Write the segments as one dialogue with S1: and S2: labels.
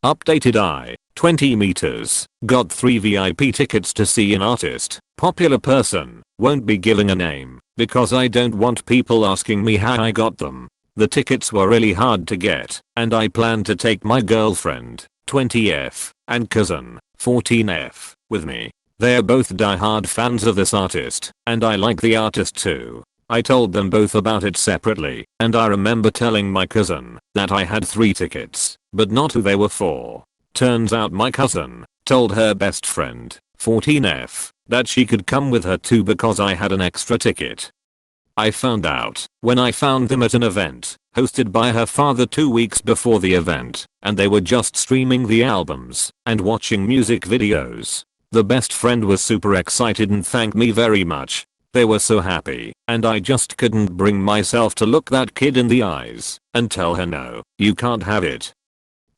S1: Updated I, 20 meters, got 3 VIP tickets to see an artist, popular person, won't be giving a name, because I don't want people asking me how I got them. The tickets were really hard to get, and I plan to take my girlfriend, 20F, and cousin, 14F, with me. They are both die-hard fans of this artist, and I like the artist too. I told them both about it separately, and I remember telling my cousin that I had 3 tickets, but not who they were for. Turns out my cousin told her best friend, 14F, that she could come with her too because I had an extra ticket. I found out when I found them at an event hosted by her father 2 weeks before the event, and they were just streaming the albums and watching music videos. The best friend was super excited and thanked me very much. They were so happy, and I just couldn't bring myself to look that kid in the eyes and tell her no, you can't have it.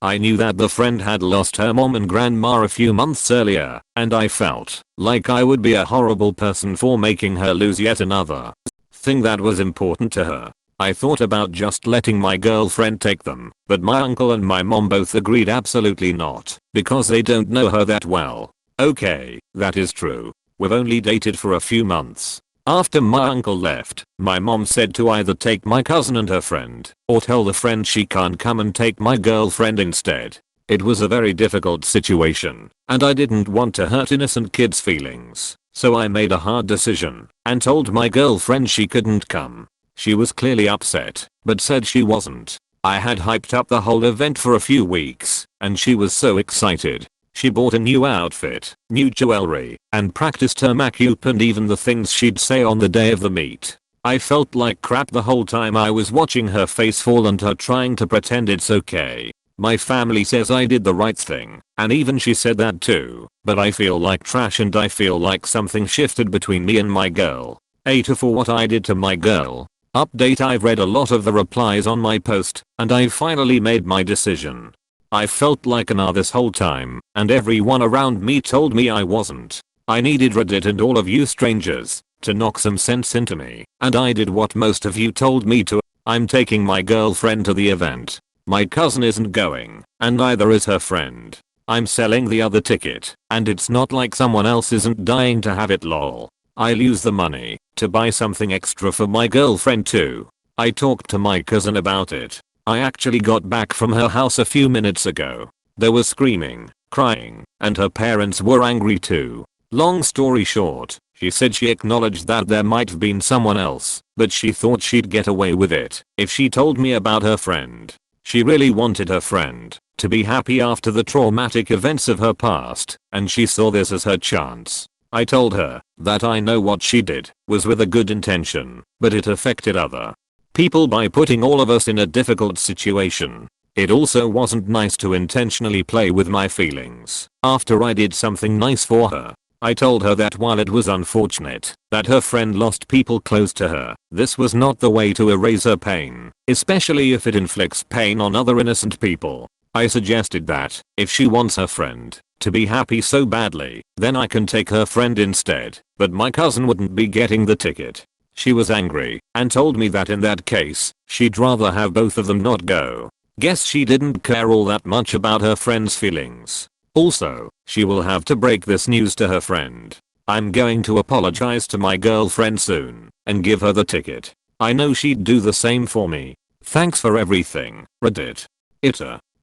S1: I knew that the friend had lost her mom and grandma a few months earlier, and I felt like I would be a horrible person for making her lose yet another thing that was important to her. I thought about just letting my girlfriend take them, but my uncle and my mom both agreed absolutely not, because they don't know her that well. Okay, that is true. We've only dated for a few months. After my uncle left, my mom said to either take my cousin and her friend, or tell the friend she can't come and take my girlfriend instead. It was a very difficult situation, and I didn't want to hurt innocent kids' feelings, so I made a hard decision and told my girlfriend she couldn't come. She was clearly upset, but said she wasn't. I had hyped up the whole event for a few weeks, and she was so excited. She bought a new outfit, new jewelry, and practiced her makeup and even the things she'd say on the day of the meet. I felt like crap the whole time I was watching her face fall and her trying to pretend it's okay. My family says I did the right thing, and even she said that too, but I feel like trash and I feel like something shifted between me and my girl. For what I did to my girl. Update: I've read a lot of the replies on my post, and I finally made my decision. I felt like an this whole time, and everyone around me told me I wasn't. I needed Reddit and all of you strangers to knock some sense into me, and I did what most of you told me to. I'm taking my girlfriend to the event. My cousin isn't going, and neither is her friend. I'm selling the other ticket, and it's not like someone else isn't dying to have it lol. I'll use the money to buy something extra for my girlfriend too. I talked to my cousin about it. I actually got back from her house a few minutes ago. They were screaming, crying, and her parents were angry too. Long story short, she said she acknowledged that there might have been someone else, but she thought she'd get away with it if she told me about her friend. She really wanted her friend to be happy after the traumatic events of her past, and she saw this as her chance. I told her that I know what she did was with a good intention, but it affected other people by putting all of us in a difficult situation. It also wasn't nice to intentionally play with my feelings after I did something nice for her. I told her that while it was unfortunate that her friend lost people close to her, this was not the way to erase her pain, especially if it inflicts pain on other innocent people. I suggested that if she wants her friend to be happy so badly, then I can take her friend instead, but my cousin wouldn't be getting the ticket. She was angry and told me that in that case, she'd rather have both of them not go. Guess she didn't care all that much about her friend's feelings. Also, she will have to break this news to her friend. I'm going to apologize to my girlfriend soon and give her the ticket. I know she'd do the same for me. Thanks for everything, Reddit.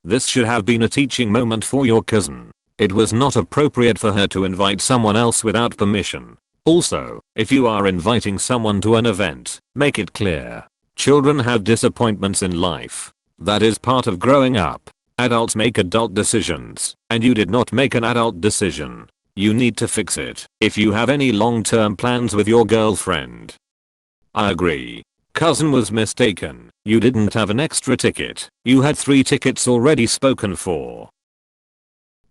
S1: This should have been a teaching moment for your cousin. It was not appropriate for her to invite someone else without permission. Also, if you are inviting someone to an event, make it clear. Children have disappointments in life. That is part of growing up. Adults make adult decisions, and you did not make an adult decision. You need to fix it if you have any long-term plans with your girlfriend. I agree. Cousin was mistaken. You didn't have an extra ticket. You had 3 tickets already spoken for.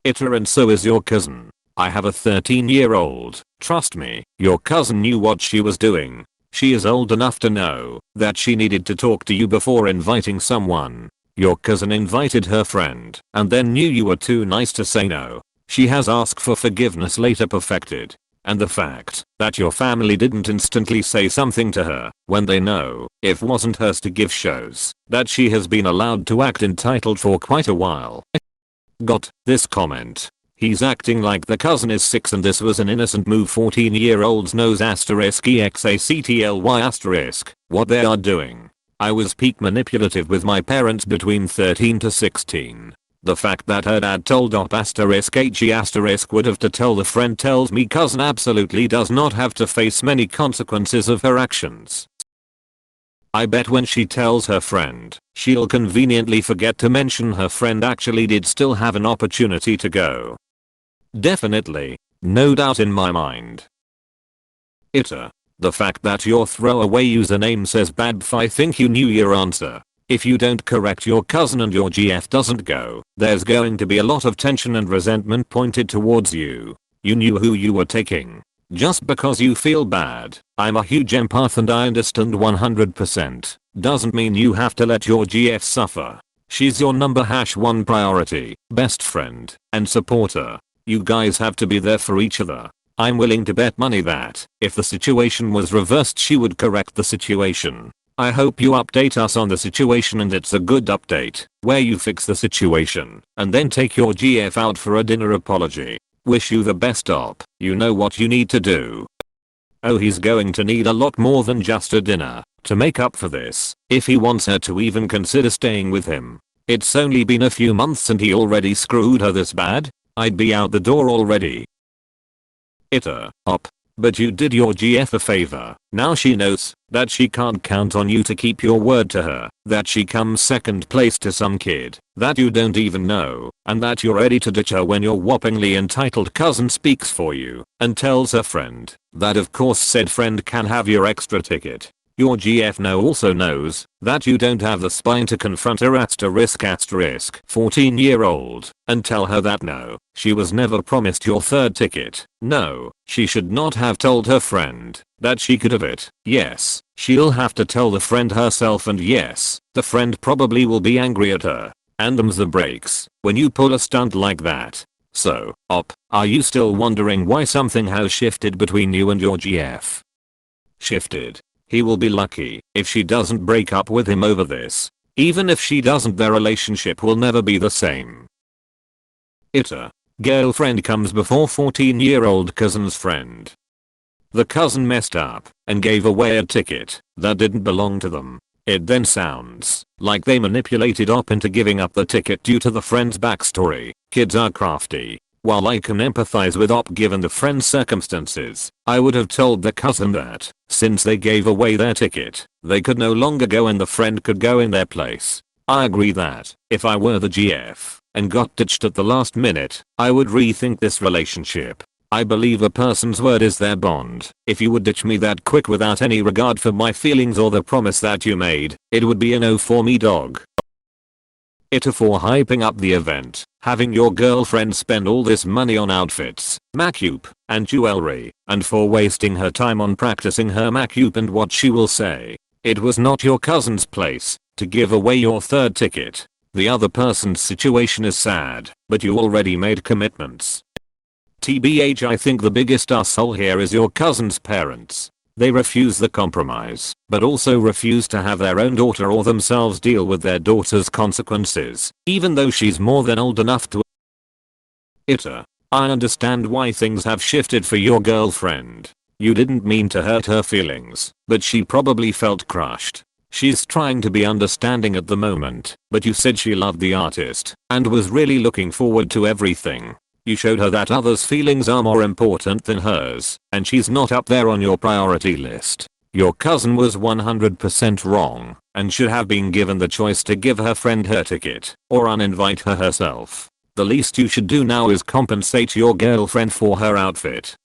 S1: And so is your cousin. I have a 13-year-old. Trust me, your cousin knew what she was doing. She is old enough to know that she needed to talk to you before inviting someone. Your cousin invited her friend and then knew you were too nice to say no. She has asked for forgiveness later perfected. And the fact that your family didn't instantly say something to her when they know it wasn't hers to give shows that she has been allowed to act entitled for quite a while. Got this comment. He's acting like the cousin is 6 and this was an innocent move. 14-year-olds knows *exactly*. What they are doing. I was peak manipulative with my parents between 13 to 16. The fact that her dad told *HE* would have to tell the friend tells me cousin absolutely does not have to face many consequences of her actions. I bet when she tells her friend, she'll conveniently forget to mention her friend actually did still have an opportunity to go. Definitely. No doubt in my mind. The fact that your throwaway username says Babf, I think you knew your answer. If you don't correct your cousin and your GF doesn't go, there's going to be a lot of tension and resentment pointed towards you. You knew who you were taking. Just because you feel bad, I'm a huge empath and I understand 100%, doesn't mean you have to let your GF suffer. She's your number #1 priority, best friend, and supporter. You guys have to be there for each other. I'm willing to bet money that, if the situation was reversed she would correct the situation. I hope you update us on the situation and it's a good update, where you fix the situation, and then take your GF out for a dinner apology. Wish you the best op, you know what you need to do. Oh, he's going to need a lot more than just a dinner, to make up for this, if he wants her to even consider staying with him. It's only been a few months and he already screwed her this bad? I'd be out the door already. Op. But you did your GF a favor. Now she knows that she can't count on you to keep your word to her, that she comes second place to some kid that you don't even know, and that you're ready to ditch her when your whoppingly entitled cousin speaks for you and tells her friend that of course said friend can have your extra ticket. Your GF also knows that you don't have the spine to confront her *14-year-old and tell her that no, she was never promised your third ticket. No, she should not have told her friend that she could have it. Yes, she'll have to tell the friend herself, and yes, the friend probably will be angry at her and the brakes when you pull a stunt like that. So, Op, are you still wondering why something has shifted between you and your GF? Shifted? He will be lucky if she doesn't break up with him over this. Even if she doesn't, their relationship will never be the same. Girlfriend comes before 14-year-old cousin's friend. The cousin messed up and gave away a ticket that didn't belong to them. It then sounds like they manipulated Op into giving up the ticket due to the friend's backstory. Kids are crafty. While I can empathize with Op given the friend's circumstances, I would have told the cousin that, since they gave away their ticket, they could no longer go and the friend could go in their place. I agree that, if I were the GF, and got ditched at the last minute, I would rethink this relationship. I believe a person's word is their bond. If you would ditch me that quick without any regard for my feelings or the promise that you made, it would be a no for me, dog. For hyping up the event, having your girlfriend spend all this money on outfits, makeup, and jewelry, and for wasting her time on practicing her makeup and what she will say. It was not your cousin's place to give away your third ticket. The other person's situation is sad, but you already made commitments. TBH, I think the biggest asshole here is your cousin's parents. They refuse the compromise, but also refuse to have their own daughter or themselves deal with their daughter's consequences, even though she's more than old enough to. I understand why things have shifted for your girlfriend. You didn't mean to hurt her feelings, but she probably felt crushed. She's trying to be understanding at the moment, but you said she loved the artist and was really looking forward to everything. You showed her that others' feelings are more important than hers, and she's not up there on your priority list. Your cousin was 100% wrong, and should have been given the choice to give her friend her ticket, or uninvite her herself. The least you should do now is compensate your girlfriend for her outfit.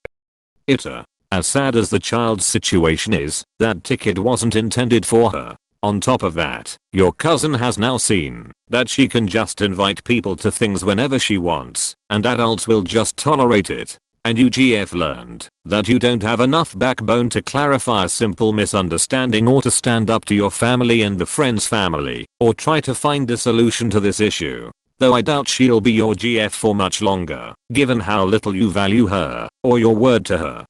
S1: As sad as the child's situation is, that ticket wasn't intended for her. On top of that, your cousin has now seen that she can just invite people to things whenever she wants, and adults will just tolerate it. And you GF learned that you don't have enough backbone to clarify a simple misunderstanding or to stand up to your family and the friend's family, or try to find a solution to this issue. Though I doubt she'll be your GF for much longer, given how little you value her, or your word to her.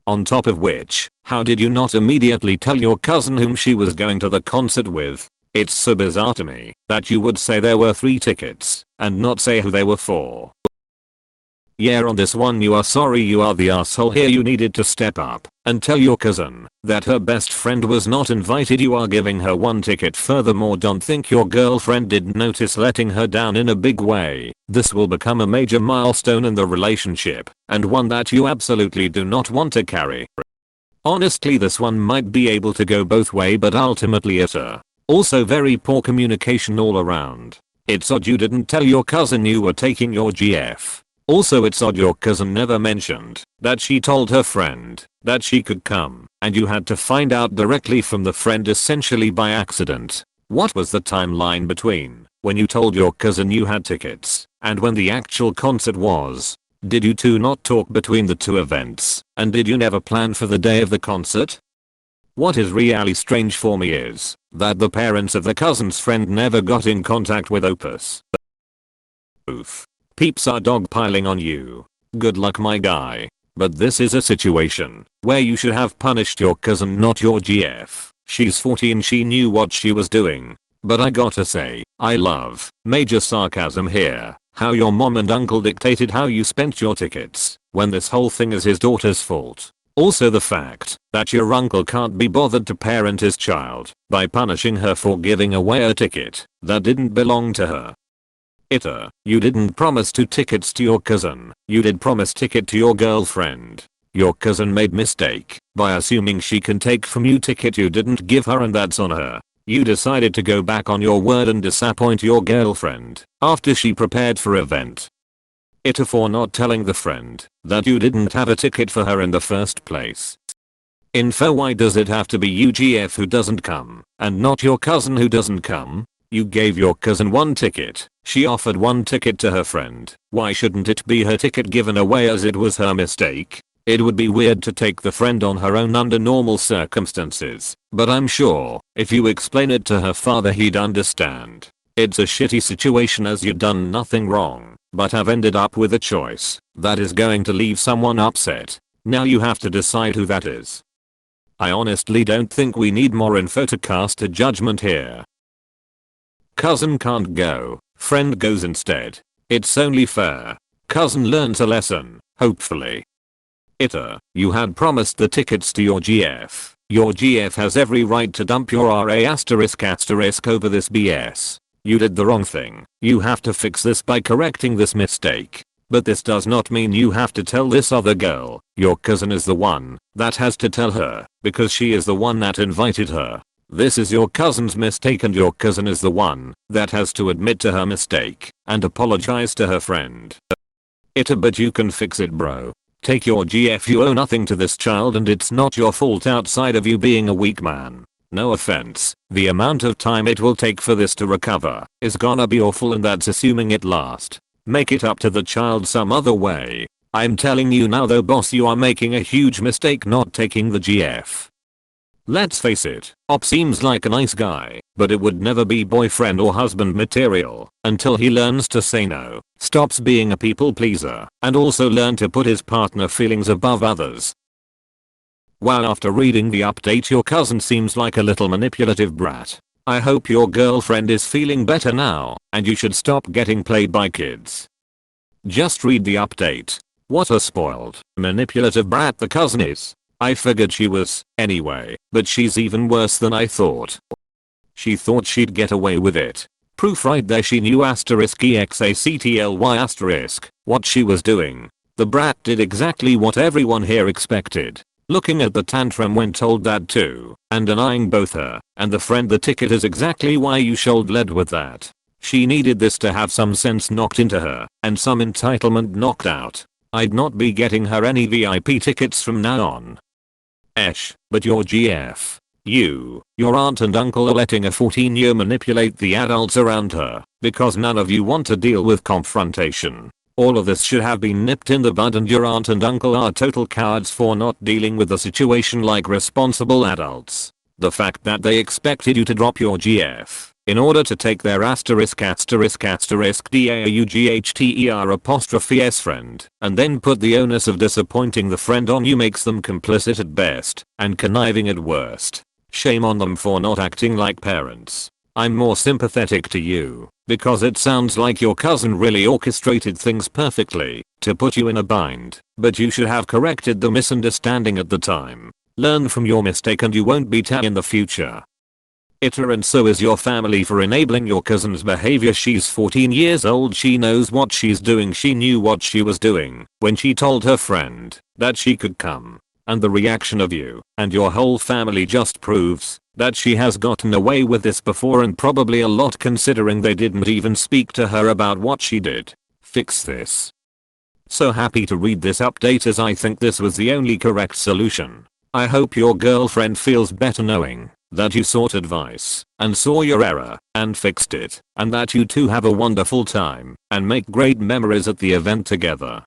S1: On top of which, how did you not immediately tell your cousin whom she was going to the concert with? It's so bizarre to me that you would say there were 3 tickets and not say who they were for. Yeah, on this one you are sorry, you are the asshole here. You needed to step up and tell your cousin that her best friend was not invited. You are giving her 1 ticket. Furthermore, don't think your girlfriend didn't notice letting her down in a big way. This will become a major milestone in the relationship and one that you absolutely do not want to carry. Honestly, this one might be able to go both way, but ultimately also very poor communication all around. It's odd you didn't tell your cousin you were taking your GF. Also, it's odd your cousin never mentioned that she told her friend that she could come and you had to find out directly from the friend, essentially by accident. What was the timeline between when you told your cousin you had tickets and when the actual concert was? Did you two not talk between the 2 events, and did you never plan for the day of the concert? What is really strange for me is that the parents of the cousin's friend never got in contact with Opus. Oof. Peeps are dogpiling on you. Good luck, my guy. But this is a situation where you should have punished your cousin, not your GF. She's 40 and she knew what she was doing. But I gotta say, I love major sarcasm here. How your mom and uncle dictated how you spent your tickets when this whole thing is his daughter's fault. Also, the fact that your uncle can't be bothered to parent his child by punishing her for giving away a ticket that didn't belong to her. You didn't promise 2 tickets to your cousin. You did promise ticket to your girlfriend. Your cousin made mistake by assuming she can take from you ticket you didn't give her, and that's on her. You decided to go back on your word and disappoint your girlfriend after she prepared for event. For not telling the friend that you didn't have a ticket for her in the first place. Why does it have to be you GF who doesn't come and not your cousin who doesn't come? You gave your cousin 1 ticket. She offered 1 ticket to her friend. Why shouldn't it be her ticket given away, as it was her mistake? It would be weird to take the friend on her own under normal circumstances, but I'm sure if you explain it to her father he'd understand. It's a shitty situation as you've done nothing wrong, but have ended up with a choice that is going to leave someone upset. Now you have to decide who that is. I honestly don't think we need more info to cast a judgment here. Cousin can't go, friend goes instead. It's only fair. Cousin learns a lesson, hopefully. You had promised the tickets to your GF. Your GF has every right to dump your RA *** over this BS. You did the wrong thing. You have to fix this by correcting this mistake. But this does not mean you have to tell this other girl. Your cousin is the one that has to tell her, because she is the one that invited her. This is your cousin's mistake and your cousin is the one that has to admit to her mistake and apologize to her friend. But you can fix it, bro. Take your GF. You owe nothing to this child and it's not your fault outside of you being a weak man. No offense, the amount of time it will take for this to recover is gonna be awful, and that's assuming it lasts. Make it up to the child some other way. I'm telling you now though, boss, you are making a huge mistake not taking the GF. Let's face it, Op seems like a nice guy, but it would never be boyfriend or husband material until he learns to say no, stops being a people pleaser, and also learn to put his partner feelings above others. While after reading the update your cousin seems like a little manipulative brat. I hope your girlfriend is feeling better now, and you should stop getting played by kids. Just read the update. What a spoiled, manipulative brat the cousin is. I figured she was, anyway, but she's even worse than I thought. She thought she'd get away with it. Proof right there, she knew *exactly* what she was doing. The brat did exactly what everyone here expected. Looking at the tantrum when told that too, and denying both her and the friend the ticket is exactly why you should led with that. She needed this to have some sense knocked into her and some entitlement knocked out. I'd not be getting her any VIP tickets from now on. But your GF. Your aunt and uncle are letting a 14-year manipulate the adults around her because none of you want to deal with confrontation. All of this should have been nipped in the bud, and your aunt and uncle are total cowards for not dealing with the situation like responsible adults. The fact that they expected you to drop your GF in order to take their **DAUGHTER'*S friend and then put the onus of disappointing the friend on you makes them complicit at best and conniving at worst. Shame on them for not acting like parents. I'm more sympathetic to you, because it sounds like your cousin really orchestrated things perfectly to put you in a bind, but you should have corrected the misunderstanding at the time. Learn from your mistake and you won't be tan in the future. Iter, and so is your family for enabling your cousin's behavior. She's 14 years old, she knows what she's doing, she knew what she was doing when she told her friend that she could come. And the reaction of you and your whole family just proves that she has gotten away with this before, and probably a lot considering they didn't even speak to her about what she did. Fix this. So happy to read this update, as I think this was the only correct solution. I hope your girlfriend feels better knowing that you sought advice and saw your error and fixed it, and that you two have a wonderful time and make great memories at the event together.